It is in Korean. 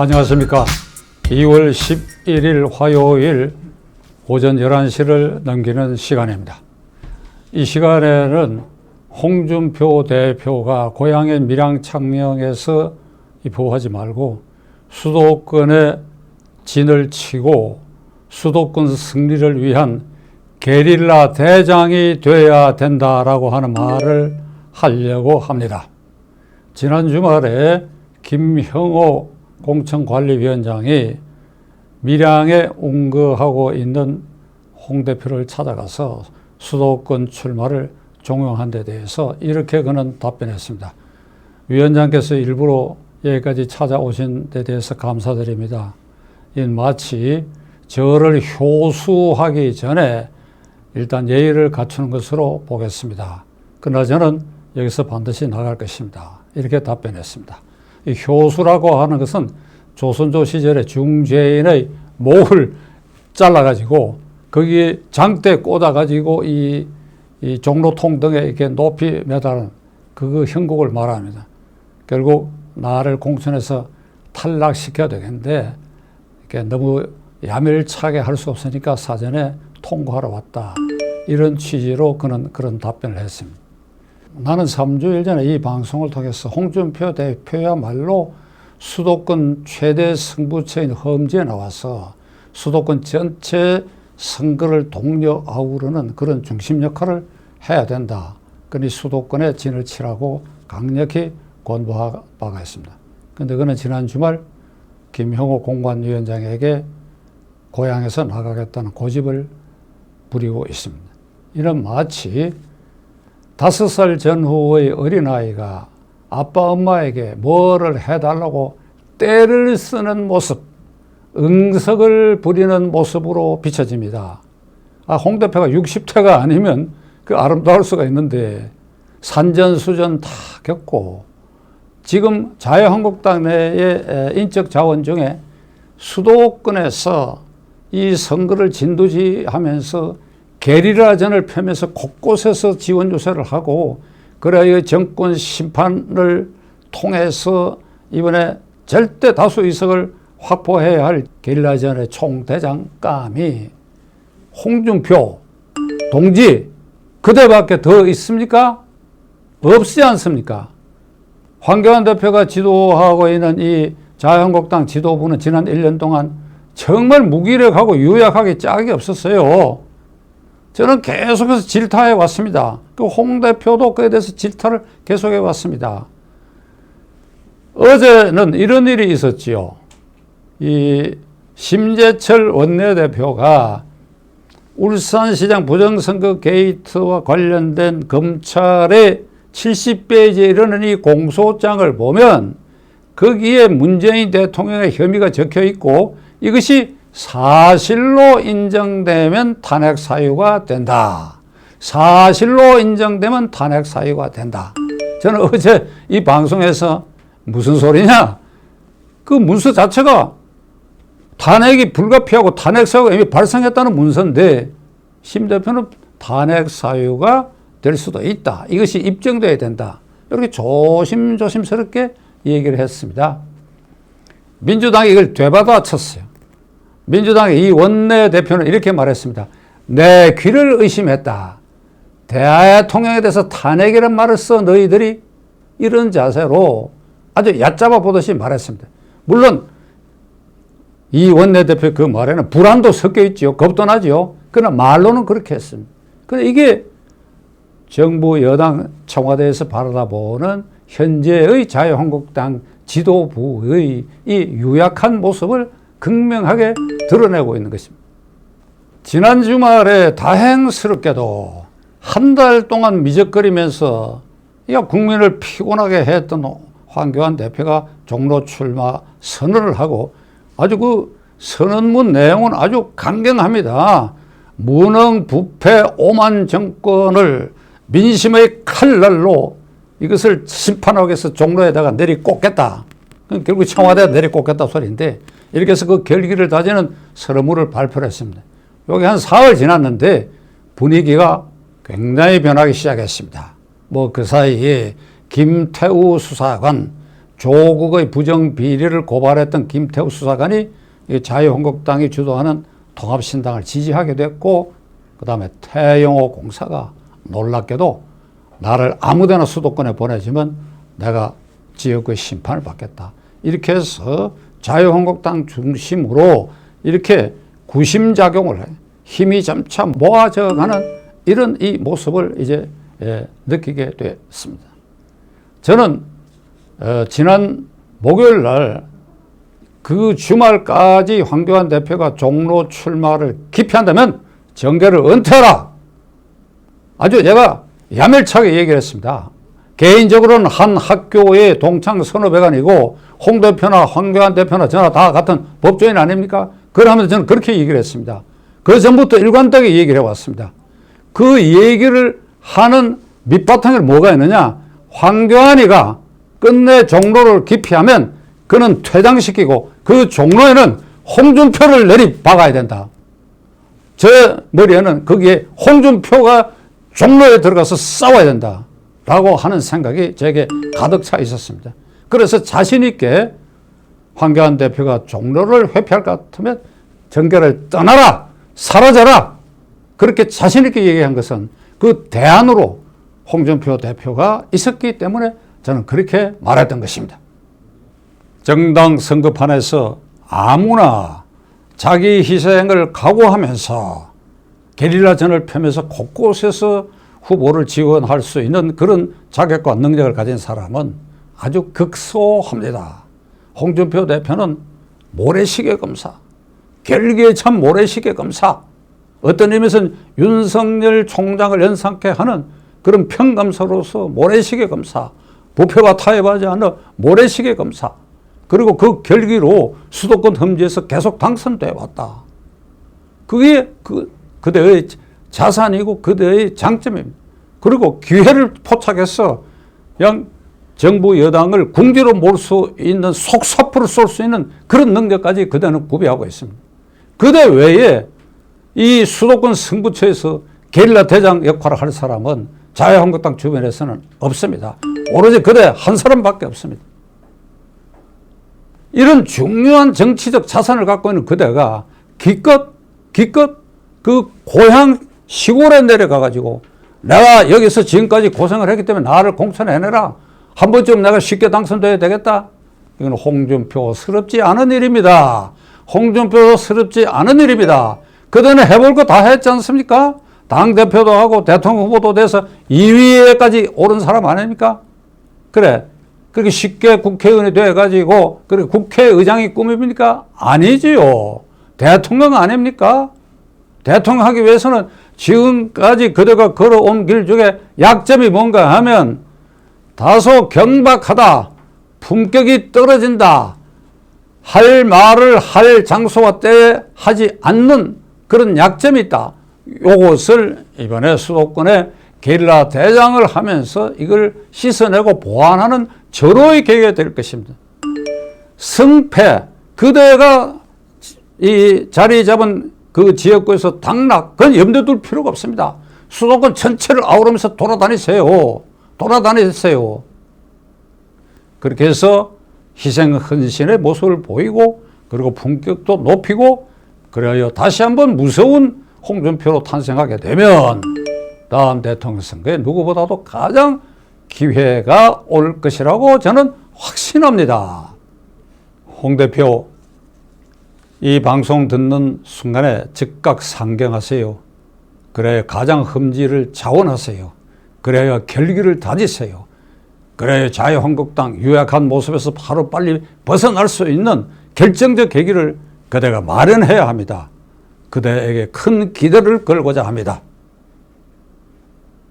안녕하십니까. 2월 11일 화요일 오전 11시를 넘기는 시간입니다. 이 시간에는 홍준표 대표가 고향의 밀양창녕에서 보호하지 말고 수도권에 진을 치고 수도권 승리를 위한 게릴라 대장이 되어야 된다라고 하는 말을 하려고 합니다. 지난 주말에 김형호 공천관리위원장이 밀양에 운거하고 있는 홍 대표를 찾아가서 수도권 출마를 종용한 데 대해서 이렇게 그는 답변했습니다. 위원장께서 일부러 여기까지 찾아오신 데 대해서 감사드립니다. 마치 저를 효수하기 전에 일단 예의를 갖추는 것으로 보겠습니다. 그러나 저는 여기서 반드시 나갈 것입니다. 이렇게 답변했습니다. 이 효수라고 하는 것은 조선조 시절에 중죄인의 목을 잘라가지고 거기에 장대 꽂아가지고 이 종로통 등에 이렇게 높이 매달은 그 형국을 말합니다. 결국 나를 공천해서 탈락시켜야 되겠는데 이렇게 너무 야멸차게 할 수 없으니까 사전에 통보하러 왔다. 이런 취지로 그는 그런 답변을 했습니다. 나는 3주일 전에 이 방송을 통해서 홍준표 대표야말로 수도권 최대 승부처인 험지에 나와서 수도권 전체 선거를 동력 아우르는 그런 중심 역할을 해야 된다. 그러니 수도권에 진을 치라고 강력히 권고한 바가 있습니다. 그런데 그는 지난 주말 김형호 공관위원장에게 고향에서 나가겠다는 고집을 부리고 있습니다. 이는 마치 5살 전후의 어린아이가 아빠 엄마에게 뭐를 해달라고 떼를 쓰는 모습, 응석을 부리는 모습으로 비춰집니다. 홍 대표가 60대가 아니면 그 아름다울 수가 있는데 산전수전 다 겪고 지금 자유한국당 내의 인적 자원 중에 수도권에서 이 선거를 진두지하면서 게리라전을 펴면서 곳곳에서 지원 유세를 하고 그래야 정권 심판을 통해서 이번에 절대 다수 의석을 확보해야 할 게릴라전의 총대장감이 홍준표 동지 그대밖에 더 있습니까? 없지 않습니까? 황교안 대표가 지도하고 있는 이 자유한국당 지도부는 지난 1년 동안 정말 무기력하고 유약하게 짝이 없었어요. 저는 계속해서 질타해 왔습니다. 홍 대표도 그에 대해서 질타를 계속해 왔습니다. 어제는 이런 일이 있었지요. 이 심재철 원내대표가 울산시장 부정선거 게이트와 관련된 검찰의 70페이지에 이르는 이 공소장을 보면 거기에 문재인 대통령의 혐의가 적혀 있고 이것이 사실로 인정되면 탄핵 사유가 된다. 사실로 인정되면 탄핵 사유가 된다. 저는 어제 이 방송에서 무슨 소리냐? 그 문서 자체가 탄핵이 불가피하고 탄핵 사유가 이미 발생했다는 문서인데 심 대표는 탄핵 사유가 될 수도 있다. 이것이 입증돼야 된다. 이렇게 조심스럽게 얘기를 했습니다. 민주당이 이걸 되받아 쳤어요. 민주당의 이 원내대표는 이렇게 말했습니다. 내 귀를 의심했다. 대통령에 대해서 탄핵이라는 말을 써 너희들이 이런 자세로 아주 얕잡아 보듯이 말했습니다. 물론 이 원내대표 그 말에는 불안도 섞여 있죠. 겁도 나죠. 그러나 말로는 그렇게 했습니다. 그런데 이게 정부 여당 청와대에서 바라보는 현재의 자유한국당 지도부의 이 유약한 모습을 극명하게 드러내고 있는 것입니다. 지난 주말에 다행스럽게도 한 달 동안 미적거리면서 국민을 피곤하게 했던 황교안 대표가 종로 출마 선언을 하고 아주 그 선언문 내용은 아주 강경합니다. 무능, 부패, 오만 정권을 민심의 칼날로 이것을 심판하기 위해서 종로에다가 내리꽂겠다. 결국 청와대에 내리꽂겠다 소리인데 이렇게 해서 그 결기를 다지는 선언문을 발표를 했습니다. 여기 한 사흘 지났는데 분위기가 굉장히 변하기 시작했습니다. 그 사이에 김태우 수사관, 조국의 부정비리를 고발했던 김태우 수사관이 자유한국당이 주도하는 통합신당을 지지하게 됐고, 그 다음에 태영호 공사가 놀랍게도 나를 아무데나 수도권에 보내주면 내가 지역의 심판을 받겠다. 이렇게 해서 자유한국당 중심으로 이렇게 구심작용을 해 힘이 점차 모아져가는 이런 이 모습을 이제 느끼게 됐습니다. 저는 지난 목요일 날 그 주말까지 황교안 대표가 종로 출마를 기피한다면 정계를 은퇴하라. 아주 제가 야멸차게 얘기를 했습니다. 개인적으로는 한 학교의 동창 선후배관이고 홍 대표나 황교안 대표나 저나 다 같은 법조인 아닙니까? 그러면서 저는 그렇게 얘기를 했습니다. 그 전부터 일관되게 얘기를 해왔습니다. 그 얘기를 하는 밑바탕에 뭐가 있느냐? 황교안이가 끝내 종로를 기피하면 그는 퇴장시키고 그 종로에는 홍준표를 내리박아야 된다. 제 머리에는 거기에 홍준표가 종로에 들어가서 싸워야 된다 라고 하는 생각이 제게 가득 차 있었습니다. 그래서 자신 있게 황교안 대표가 종로를 회피할 것 같으면 정계를 떠나라, 사라져라, 그렇게 자신 있게 얘기한 것은 그 대안으로 홍준표 대표가 있었기 때문에 저는 그렇게 말했던 것입니다. 정당 선거판에서 아무나 자기 희생을 각오하면서 게릴라전을 펴면서 곳곳에서 후보를 지원할 수 있는 그런 자격과 능력을 가진 사람은 아주 극소합니다. 홍준표 대표는 모래시계 검사, 결기에 찬 모래시계 검사, 어떤 의미에서는 윤석열 총장을 연상케 하는 그런 평검사로서 모래시계 검사, 부패와 타협하지 않는 모래시계 검사, 그리고 그 결기로 수도권 험지에서 계속 당선돼 왔다. 그게 그대의 자산이고 그대의 장점입니다. 그리고 기회를 포착해서 그냥 정부 여당을 궁지로 몰 수 있는 속사포를 쏠 수 있는 그런 능력까지 그대는 구비하고 있습니다. 그대 외에 이 수도권 승부처에서 게릴라 대장 역할을 할 사람은 자유한국당 주변에서는 없습니다. 오로지 그대 한 사람밖에 없습니다. 이런 중요한 정치적 자산을 갖고 있는 그대가 기껏 그 고향 시골에 내려가가지고 내가 여기서 지금까지 고생을 했기 때문에 나를 공천해내라. 한 번쯤 내가 쉽게 당선돼야 되겠다. 이건 홍준표스럽지 않은 일입니다. 홍준표스럽지 않은 일입니다. 그대는 해볼 거 다 했지 않습니까? 당대표도 하고 대통령 후보도 돼서 2위에까지 오른 사람 아닙니까? 그래. 그렇게 쉽게 국회의원이 돼가지고, 그렇게 국회의장이 꿈입니까? 아니지요. 대통령 아닙니까? 대통령 하기 위해서는 지금까지 그대가 걸어온 길 중에 약점이 뭔가 하면 다소 경박하다, 품격이 떨어진다, 할 말을 할 장소와 때에 하지 않는 그런 약점이 있다. 요것을 이번에 수도권에 게릴라 대장을 하면서 이걸 씻어내고 보완하는 절호의 계기가 될 것입니다. 승패, 그대가 이 자리 잡은 그 지역구에서 당락, 그건 염두에 둘 필요가 없습니다. 수도권 전체를 아우르면서 돌아다니세요. 그렇게 해서 희생 헌신의 모습을 보이고, 그리고 품격도 높이고, 그래야 다시 한번 무서운 홍준표로 탄생하게 되면 다음 대통령 선거에 누구보다도 가장 기회가 올 것이라고 저는 확신합니다. 홍 대표, 이 방송 듣는 순간에 즉각 상경하세요. 그래야 가장 험지를 자원하세요. 그래야 결기를 다지세요. 그래야 자유한국당 유약한 모습에서 바로 빨리 벗어날 수 있는 결정적 계기를 그대가 마련해야 합니다. 그대에게 큰 기대를 걸고자 합니다.